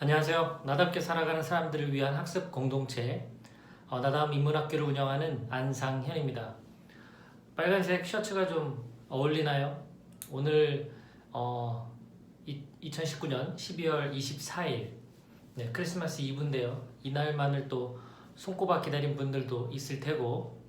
안녕하세요. 나답게 살아가는 사람들을 위한 학습 공동체 나담 인문학교를 운영하는 안상현입니다. 빨간색 셔츠가 좀 어울리나요? 오늘 2019년 12월 24일 크리스마스 이브인데요. 이날만을 또 손꼽아 기다린 분들도 있을 테고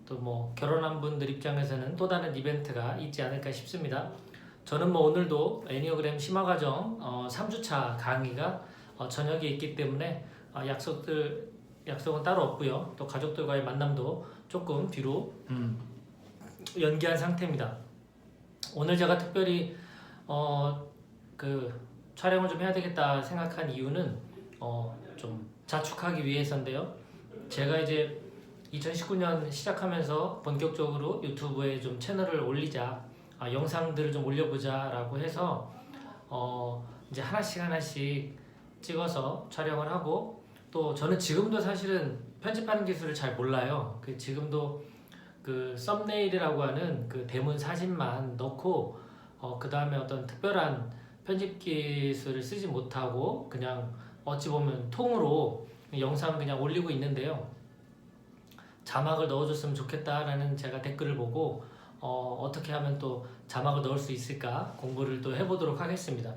또 뭐 결혼한 분들 입장에서는 또 다른 이벤트가 있지 않을까 싶습니다. 저는 뭐 오늘도 애니어그램 심화과정 3주차 강의가 저녁에 있기 때문에 약속은 따로 없고요. 또 가족들과의 만남도 조금 뒤로 연기한 상태입니다. 오늘 제가 특별히 촬영을 좀 해야 되겠다 생각한 이유는 좀 자축하기 위해서인데요. 제가 이제 2019년 시작하면서 본격적으로 유튜브에 좀 채널을 올리자, 영상들을 좀 올려보자 라고 해서 이제 하나씩 찍어서 촬영을 하고, 또 저는 지금도 사실은 편집하는 기술을 잘 몰라요. 지금도 그 썸네일이라고 하는 그 대문 사진만 넣고 그 다음에 어떤 특별한 편집 기술을 쓰지 못하고 그냥 어찌 보면 통으로 영상 그냥 올리고 있는데요. 자막을 넣어줬으면 좋겠다라는 제가 댓글을 보고 어떻게 하면 또 자막을 넣을 수 있을까 공부를 또 해보도록 하겠습니다.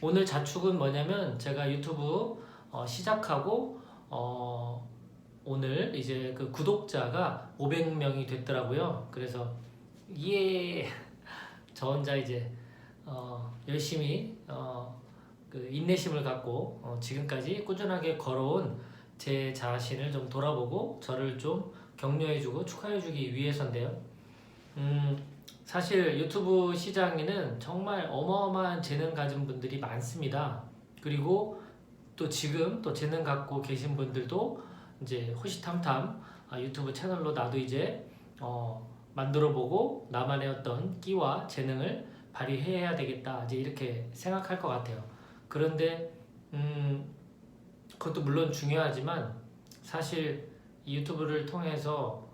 오늘 자축은 뭐냐면 제가 유튜브 시작하고 오늘 이제 그 구독자가 500명이 됐더라고요. 그래서 저 혼자 이제 열심히 그 인내심을 갖고 지금까지 꾸준하게 걸어온 제 자신을 좀 돌아보고 저를 좀 격려해주고 축하해주기 위해서인데요. 사실 유튜브 시장에는 정말 어마어마한 재능 가진 분들이 많습니다. 그리고 또 지금 또 재능 갖고 계신 분들도 이제 호시탐탐 유튜브 채널로 나도 이제 만들어보고 나만의 어떤 끼와 재능을 발휘해야 되겠다 이제 이렇게 생각할 것 같아요. 그런데 그것도 물론 중요하지만 사실 이 유튜브를 통해서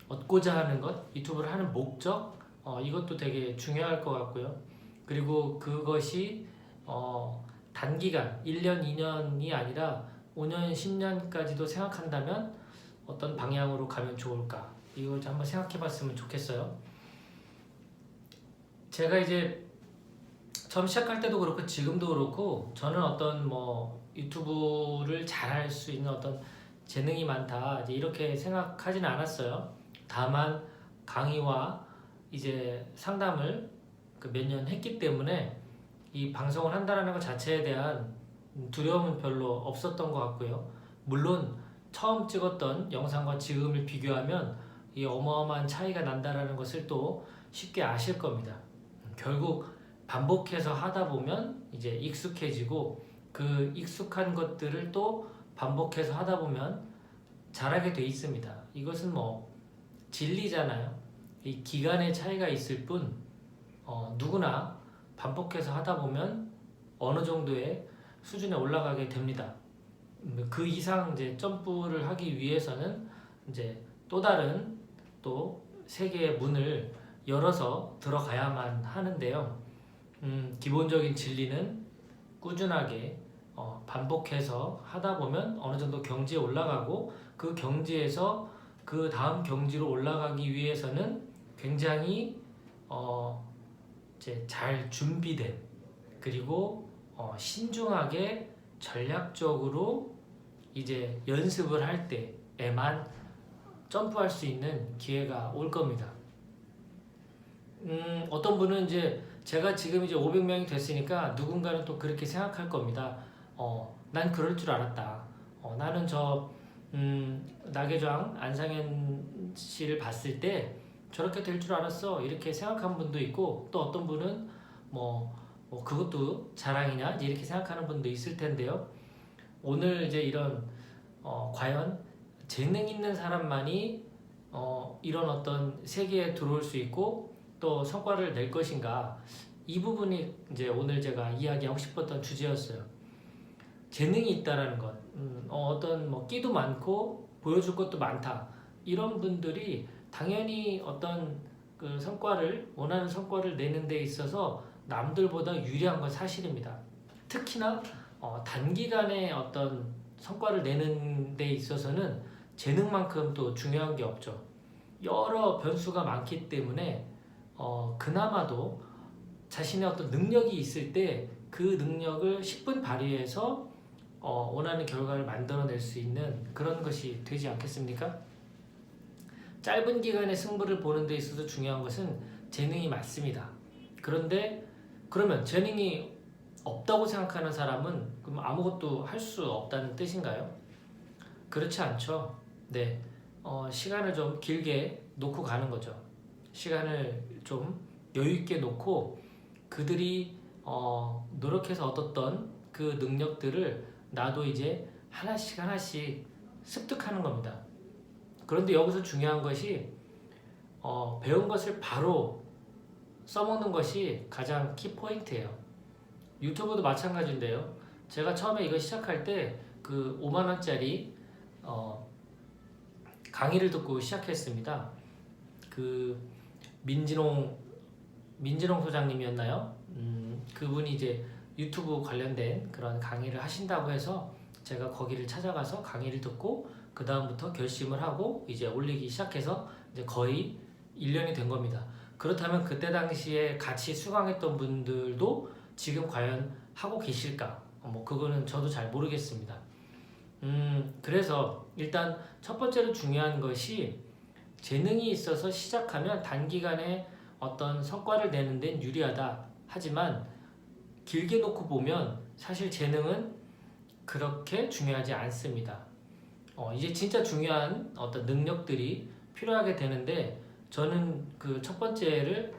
얻고자 하는 것, 유튜브를 하는 목적 이것도 되게 중요할 것 같고요. 그리고 그것이 단기간 1년, 2년이 아니라 5년, 10년까지도 생각한다면 어떤 방향으로 가면 좋을까? 이걸 한번 생각해 봤으면 좋겠어요. 제가 이제 처음 시작할 때도 그렇고 지금도 그렇고 저는 어떤 뭐 유튜브를 잘할 수 있는 어떤 재능이 많다 이제 이렇게 생각하지는 않았어요. 다만 강의와 이제 상담을 몇 년 했기 때문에 이 방송을 한다는 것 자체에 대한 두려움은 별로 없었던 것 같고요. 물론 처음 찍었던 영상과 지금을 비교하면 이 어마어마한 차이가 난다는 것을 또 쉽게 아실 겁니다. 결국 반복해서 하다 보면 이제 익숙해지고 그 익숙한 것들을 또 반복해서 하다 보면 잘하게 돼 있습니다. 이것은 뭐 진리잖아요. 이 기간의 차이가 있을 뿐 누구나 반복해서 하다 보면 어느 정도의 수준에 올라가게 됩니다. 그 이상 이제 점프를 하기 위해서는 이제 또 다른 또 세계의 문을 열어서 들어가야만 하는데요. 기본적인 진리는 꾸준하게 반복해서 하다 보면 어느 정도 경지에 올라가고 그 경지에서 그 다음 경지로 올라가기 위해서는 굉장히 이제 잘 준비된 그리고 신중하게 전략적으로 이제 연습을 할 때에만 점프할 수 있는 기회가 올 겁니다. 어떤 분은 이제 제가 지금 이제 500명이 됐으니까 누군가는 또 그렇게 생각할 겁니다. 난 그럴 줄 알았다. 나는 나계장 안상현 씨를 봤을 때 저렇게 될 줄 알았어. 이렇게 생각한 분도 있고 또 어떤 분은 그것도 자랑이냐 이렇게 생각하는 분도 있을 텐데요. 오늘 이제 이런 과연 재능 있는 사람만이 이런 어떤 세계에 들어올 수 있고 또 성과를 낼 것인가, 이 부분이 이제 오늘 제가 이야기하고 싶었던 주제였어요. 재능이 있다라는 것, 어떤 뭐 끼도 많고 보여줄 것도 많다, 이런 분들이 당연히 어떤 그 원하는 성과를 내는 데 있어서 남들보다 유리한 건 사실입니다. 특히나 단기간에 어떤 성과를 내는 데 있어서는 재능만큼 또 중요한 게 없죠. 여러 변수가 많기 때문에 그나마도 자신의 어떤 능력이 있을 때 그 능력을 10분 발휘해서 원하는 결과를 만들어낼 수 있는 그런 것이 되지 않겠습니까? 짧은 기간에 승부를 보는 데 있어서 중요한 것은 재능이 맞습니다. 그런데 그러면 재능이 없다고 생각하는 사람은 그럼 아무것도 할 수 없다는 뜻인가요? 그렇지 않죠. 네, 시간을 좀 길게 놓고 가는 거죠. 시간을 좀 여유 있게 놓고 그들이 노력해서 얻었던 그 능력들을 나도 이제 하나씩 하나씩 습득하는 겁니다. 그런데 여기서 중요한 것이 배운 것을 바로 써먹는 것이 가장 키포인트예요. 유튜브도 마찬가지인데요. 제가 처음에 이거 시작할 때 그 5만 원짜리 강의를 듣고 시작했습니다. 그 민진홍 소장님이었나요? 그분이 이제 유튜브 관련된 그런 강의를 하신다고 해서 제가 거기를 찾아가서 강의를 듣고 그 다음부터 결심을 하고 이제 올리기 시작해서 이제 거의 1년이 된 겁니다. 그렇다면 그때 당시에 같이 수강했던 분들도 지금 과연 하고 계실까? 그거는 저도 잘 모르겠습니다. 그래서 일단 첫 번째로 중요한 것이 재능이 있어서 시작하면 단기간에 어떤 성과를 내는 데는 유리하다. 하지만 길게 놓고 보면 사실 재능은 그렇게 중요하지 않습니다. 이제 진짜 중요한 어떤 능력들이 필요하게 되는데 저는 그 첫 번째를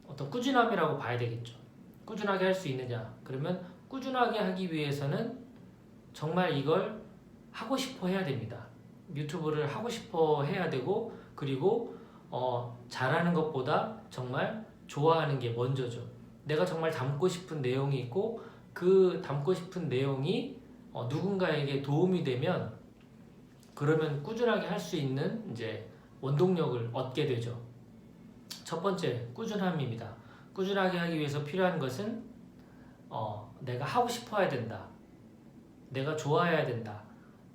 어떤 꾸준함이라고 봐야 되겠죠. 꾸준하게 할 수 있느냐? 그러면 꾸준하게 하기 위해서는 정말 이걸 하고 싶어 해야 됩니다. 유튜브를 하고 싶어 해야 되고 그리고 잘하는 것보다 정말 좋아하는 게 먼저죠. 내가 정말 담고 싶은 내용이 있고 그 담고 싶은 내용이 누군가에게 도움이 되면 그러면 꾸준하게 할 수 있는 이제 원동력을 얻게 되죠. 첫 번째, 꾸준함입니다. 꾸준하게 하기 위해서 필요한 것은 내가 하고 싶어야 된다. 내가 좋아해야 된다.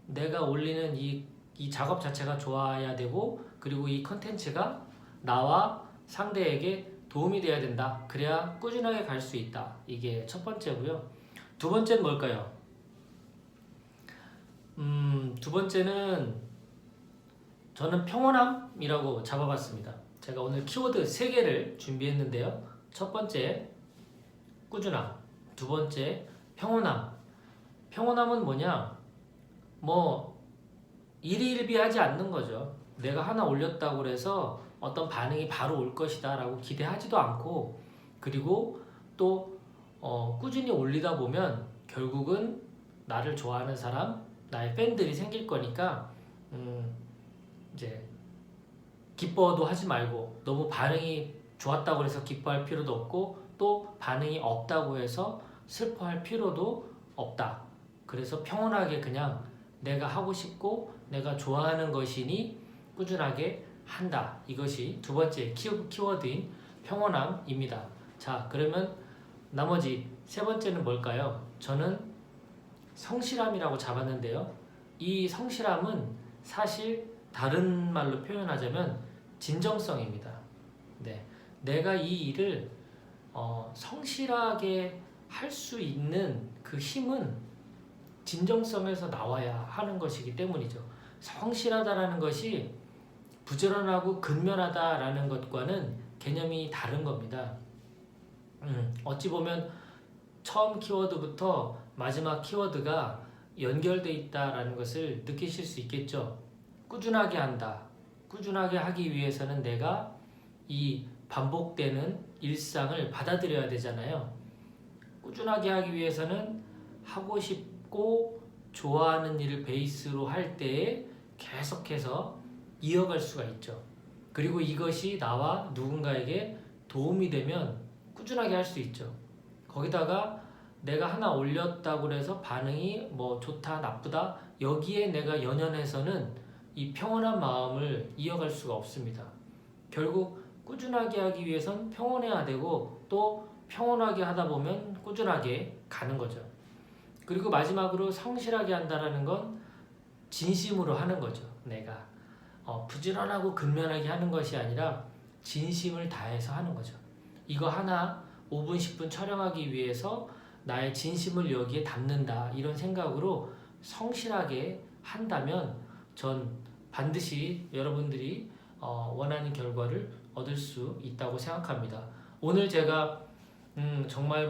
내가 올리는 이 작업 자체가 좋아야 되고 그리고 이 컨텐츠가 나와 상대에게 도움이 돼야 된다. 그래야 꾸준하게 갈 수 있다. 이게 첫 번째고요. 두 번째는 뭘까요? 두 번째는 저는 평온함이라고 잡아봤습니다. 제가 오늘 키워드 3개를 준비했는데요. 첫 번째, 꾸준함. 두 번째, 평온함. 평온함은 뭐냐? 일희일비하지 않는 거죠. 내가 하나 올렸다고 해서 어떤 반응이 바로 올 것이다 라고 기대하지도 않고 그리고 또 꾸준히 올리다 보면 결국은 나를 좋아하는 사람, 나의 팬들이 생길 거니까 이제 기뻐도 하지 말고 너무 반응이 좋았다고 해서 기뻐할 필요도 없고 또 반응이 없다고 해서 슬퍼할 필요도 없다. 그래서 평온하게 그냥 내가 하고 싶고 내가 좋아하는 것이니 꾸준하게 한다. 이것이 두 번째 키워드인 평온함입니다. 자, 그러면 나머지 세 번째는 뭘까요? 저는 성실함이라고 잡았는데요. 이 성실함은 사실 다른 말로 표현하자면 진정성입니다. 네, 내가 이 일을 성실하게 할 수 있는 그 힘은 진정성에서 나와야 하는 것이기 때문이죠. 성실하다라는 것이 부지런하고 근면하다라는 것과는 개념이 다른 겁니다. 어찌 보면 처음 키워드부터 마지막 키워드가 연결되어 있다라는 것을 느끼실 수 있겠죠. 꾸준하게 한다. 꾸준하게 하기 위해서는 내가 이 반복되는 일상을 받아들여야 되잖아요. 꾸준하게 하기 위해서는 하고 싶고 좋아하는 일을 베이스로 할 때에 계속해서 이어갈 수가 있죠. 그리고 이것이 나와 누군가에게 도움이 되면 꾸준하게 할 수 있죠. 거기다가 내가 하나 올렸다고 해서 반응이 좋다 나쁘다 여기에 내가 연연해서는 이 평온한 마음을 이어갈 수가 없습니다. 결국 꾸준하게 하기 위해선 평온해야 되고 또 평온하게 하다 보면 꾸준하게 가는 거죠. 그리고 마지막으로 성실하게 한다라는 건 진심으로 하는 거죠. 내가 부지런하고 근면하게 하는 것이 아니라 진심을 다해서 하는 거죠. 이거 하나 5분 10분 촬영하기 위해서 나의 진심을 여기에 담는다, 이런 생각으로 성실하게 한다면 전 반드시 여러분들이 원하는 결과를 얻을 수 있다고 생각합니다. 오늘 제가 정말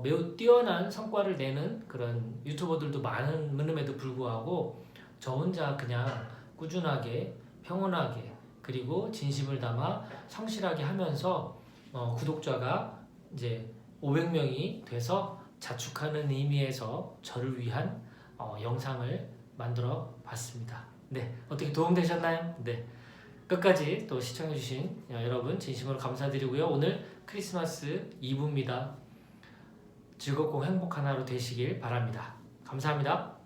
매우 뛰어난 성과를 내는 그런 유튜버들도 많음에도 불구하고 저 혼자 그냥 꾸준하게 평온하게 그리고 진심을 담아 성실하게 하면서 구독자가 이제 500명이 돼서 자축하는 의미에서 저를 위한 영상을 만들어 봤습니다. 네, 어떻게 도움되셨나요? 네, 끝까지 또 시청해주신 여러분 진심으로 감사드리고요. 오늘 크리스마스 이브입니다. 즐겁고 행복한 하루 되시길 바랍니다. 감사합니다.